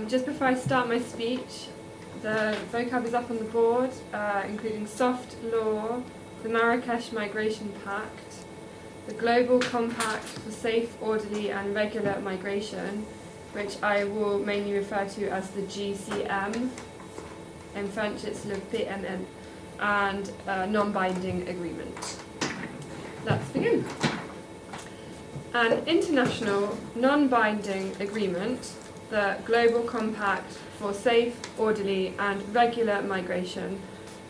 Just before I start my speech, the vocab is up on the board, including soft law, the Marrakesh Migration Pact, the Global Compact for Safe, Orderly and Regular Migration, which I will mainly refer to as the GCM. In French it's le PMM, and non-binding agreement. Let's begin. An international non-binding agreement, the Global Compact for Safe, Orderly and Regular Migration,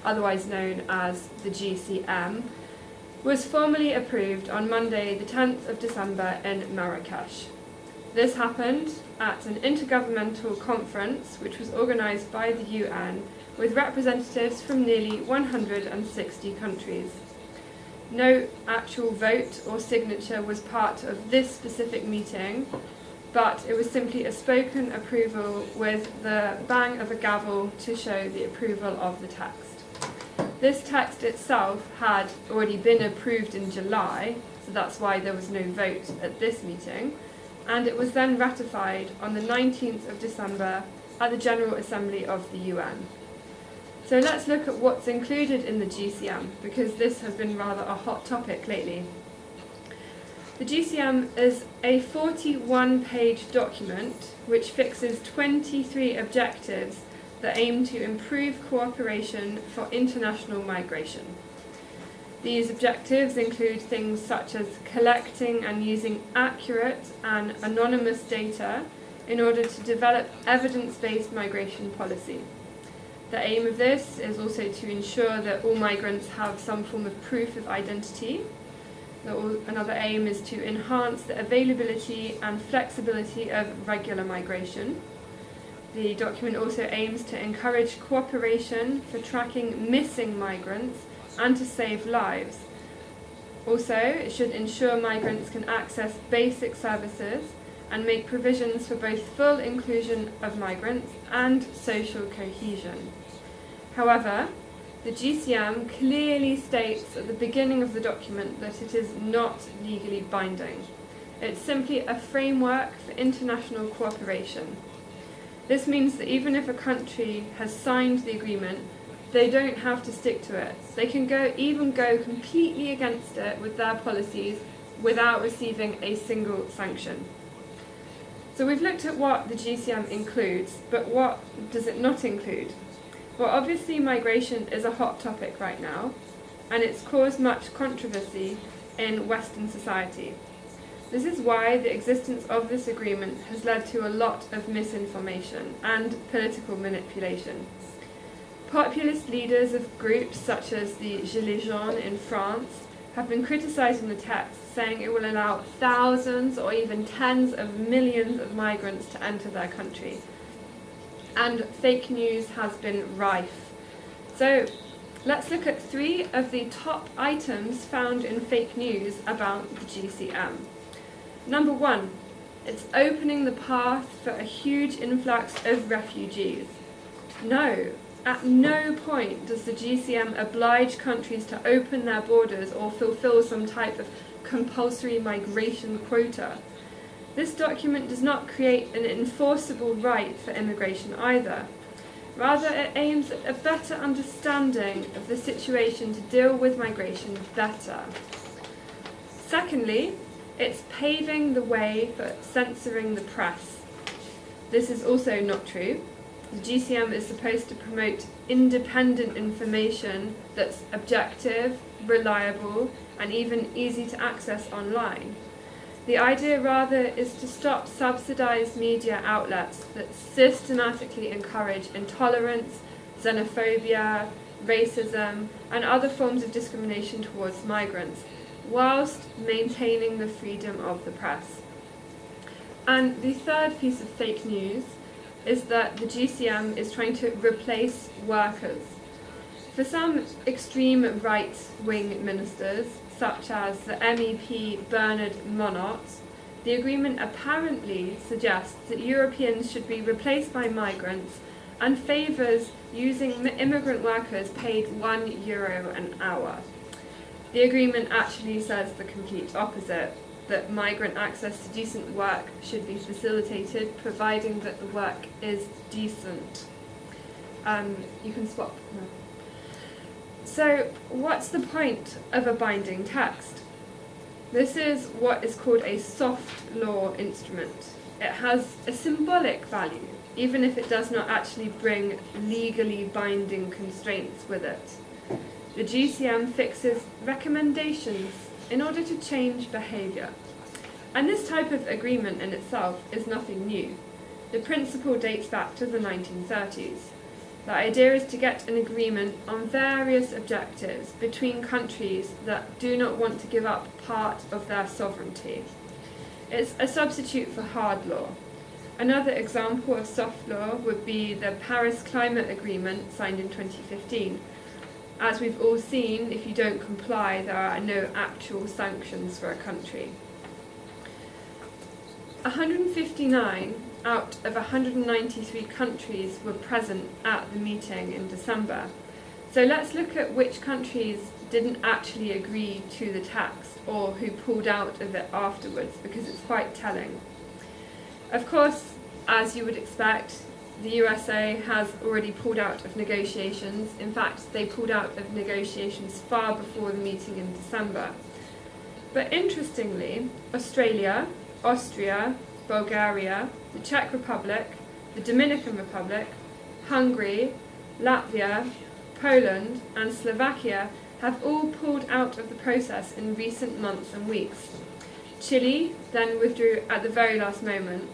otherwise known as the GCM, was formally approved on Monday the 10th of December in Marrakesh. This happened at an intergovernmental conference which was organised by the UN with representatives from nearly 160 countries. No actual vote or signature was part of this specific meeting, but it was simply a spoken approval with the bang of a gavel to show the approval of the text. This text itself had already been approved in July, so that's why there was no vote at this meeting, and it was then ratified on the 19th of December at the General Assembly of the UN. So let's look at what's included in the GCM, because this has been rather a hot topic lately. The GCM is a 41-page document which fixes 23 objectives that aim to improve cooperation for international migration. These objectives include things such as collecting and using accurate and anonymous data in order to develop evidence-based migration policy. The aim of this is also to ensure that all migrants have some form of proof of identity. Another aim is to enhance the availability and flexibility of regular migration. The document also aims to encourage cooperation for tracking missing migrants and to save lives. Also, it should ensure migrants can access basic services and make provisions for both full inclusion of migrants and social cohesion. However, the GCM clearly states at the beginning of the document that it is not legally binding. It's simply a framework for international cooperation. This means that even if a country has signed the agreement, they don't have to stick to it. They can even go completely against it with their policies without receiving a single sanction. So we've looked at what the GCM includes, but what does it not include? Well, obviously migration is a hot topic right now, and it's caused much controversy in Western society. This is why the existence of this agreement has led to a lot of misinformation and political manipulation. Populist leaders of groups such as the Gilets jaunes in France have been criticising the text, saying it will allow thousands or even tens of millions of migrants to enter their country. And fake news has been rife. So let's look at 3 of the top items found in fake news about the GCM. Number 1, it's opening the path for a huge influx of refugees. No, at no point does the GCM oblige countries to open their borders or fulfill some type of compulsory migration quota. This document does not create an enforceable right for immigration either. Rather, it aims at a better understanding of the situation to deal with migration better. Secondly, it's paving the way for censoring the press. This is also not true. The GCM is supposed to promote independent information that's objective, reliable, and even easy to access online. The idea rather is to stop subsidized media outlets that systematically encourage intolerance, xenophobia, racism, and other forms of discrimination towards migrants, whilst maintaining the freedom of the press. And the third piece of fake news is that the GCM is trying to replace workers. For some extreme right-wing ministers, such as the MEP Bernard Monod, the agreement apparently suggests that Europeans should be replaced by migrants and favours using immigrant workers paid €1 an hour. The agreement actually says the complete opposite. that migrant access to decent work should be facilitated, providing that the work is decent. You can swap. No. So, what's the point of a binding text? This is what is called a soft law instrument. It has a symbolic value, even if it does not actually bring legally binding constraints with it. The GCM fixes recommendations in order to change behaviour. And this type of agreement in itself is nothing new. The principle dates back to the 1930s. The idea is to get an agreement on various objectives between countries that do not want to give up part of their sovereignty. It's a substitute for hard law. Another example of soft law would be the Paris Climate Agreement signed in 2015. As we've all seen, if you don't comply, there are no actual sanctions for a country. 159 out of 193 countries were present at the meeting in December. So let's look at which countries didn't actually agree to the text or who pulled out of it afterwards, because it's quite telling. Of course, as you would expect, the USA has already pulled out of negotiations. In fact, they pulled out of negotiations far before the meeting in December. But interestingly, Australia, Austria, Bulgaria, the Czech Republic, the Dominican Republic, Hungary, Latvia, Poland and Slovakia have all pulled out of the process in recent months and weeks. Chile then withdrew at the very last moment,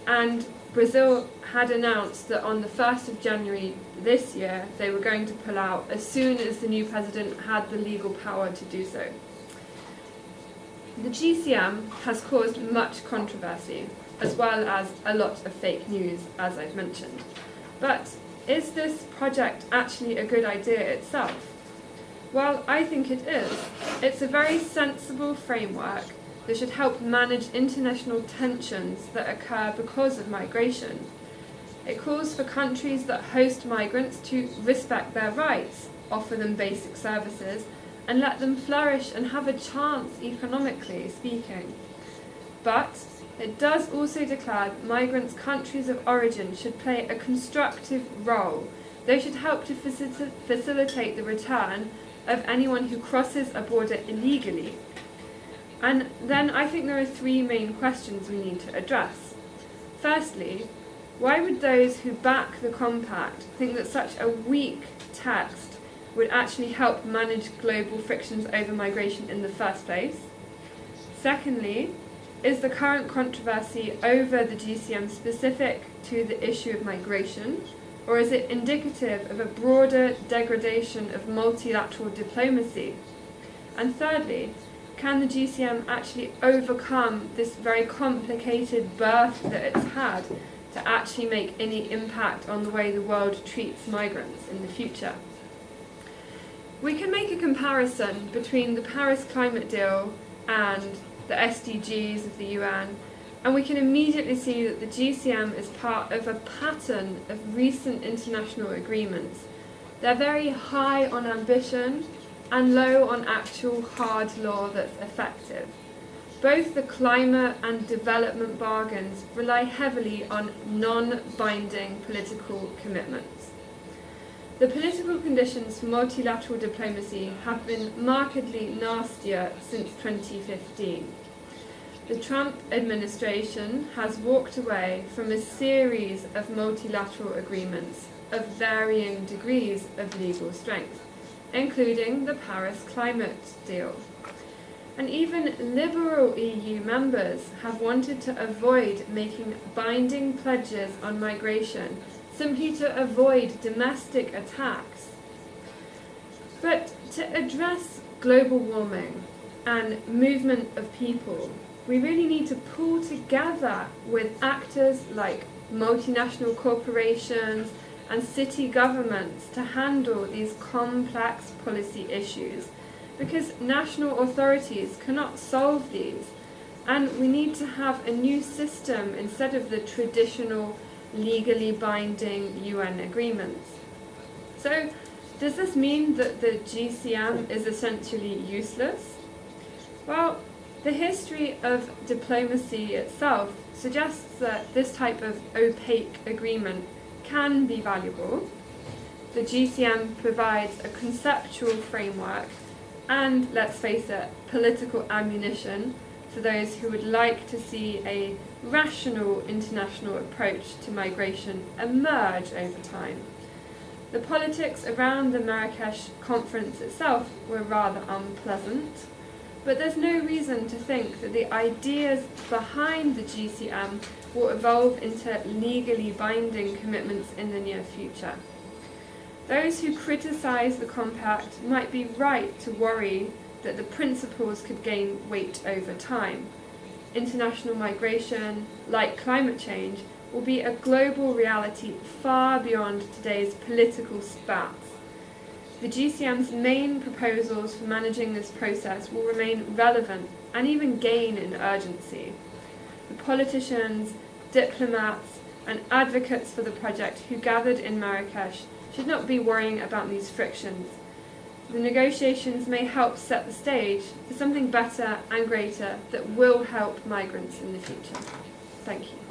and Brazil had announced that on the 1st of January this year they were going to pull out as soon as the new president had the legal power to do so. The GCM has caused much controversy, as well as a lot of fake news, as I've mentioned. But is this project actually a good idea itself? Well, I think it is. It's a very sensible framework that should help manage international tensions that occur because of migration. It calls for countries that host migrants to respect their rights, offer them basic services, and let them flourish and have a chance economically speaking. But it does also declare that migrants' countries of origin should play a constructive role. They should help to facilitate the return of anyone who crosses a border illegally. And then I think there are three main questions we need to address. Firstly, why would those who back the compact think that such a weak text would actually help manage global frictions over migration in the first place? Secondly, is the current controversy over the GCM specific to the issue of migration, or is it indicative of a broader degradation of multilateral diplomacy? And thirdly, can the GCM actually overcome this very complicated birth that it's had to actually make any impact on the way the world treats migrants in the future? We can make a comparison between the Paris climate deal and the SDGs of the UN, and we can immediately see that the GCM is part of a pattern of recent international agreements. They're very high on ambition and low on actual hard law that's effective. Both the climate and development bargains rely heavily on non-binding political commitments. The political conditions for multilateral diplomacy have been markedly nastier since 2015. The Trump administration has walked away from a series of multilateral agreements of varying degrees of legal strength, including the Paris climate deal. And even liberal EU members have wanted to avoid making binding pledges on migration simply to avoid domestic attacks. But to address global warming and movement of people, we really need to pull together with actors like multinational corporations and city governments to handle these complex policy issues, because national authorities cannot solve these, and we need to have a new system instead of the traditional legally binding UN agreements. So, does this mean that the GCM is essentially useless? Well, The history of diplomacy itself suggests that this type of opaque agreement can be valuable. The GCM provides a conceptual framework and, let's face it, political ammunition for those who would like to see a rational international approach to migration emerge over time. The politics around the Marrakesh conference itself were rather unpleasant, but there's no reason to think that the ideas behind the GCM will evolve into legally binding commitments in the near future. Those who criticise the compact might be right to worry that the principles could gain weight over time. International migration, like climate change, will be a global reality far beyond today's political spats. The GCM's main proposals for managing this process will remain relevant and even gain in urgency. The politicians, diplomats, and advocates for the project who gathered in Marrakesh should not be worrying about these frictions. The negotiations may help set the stage for something better and greater that will help migrants in the future. Thank you.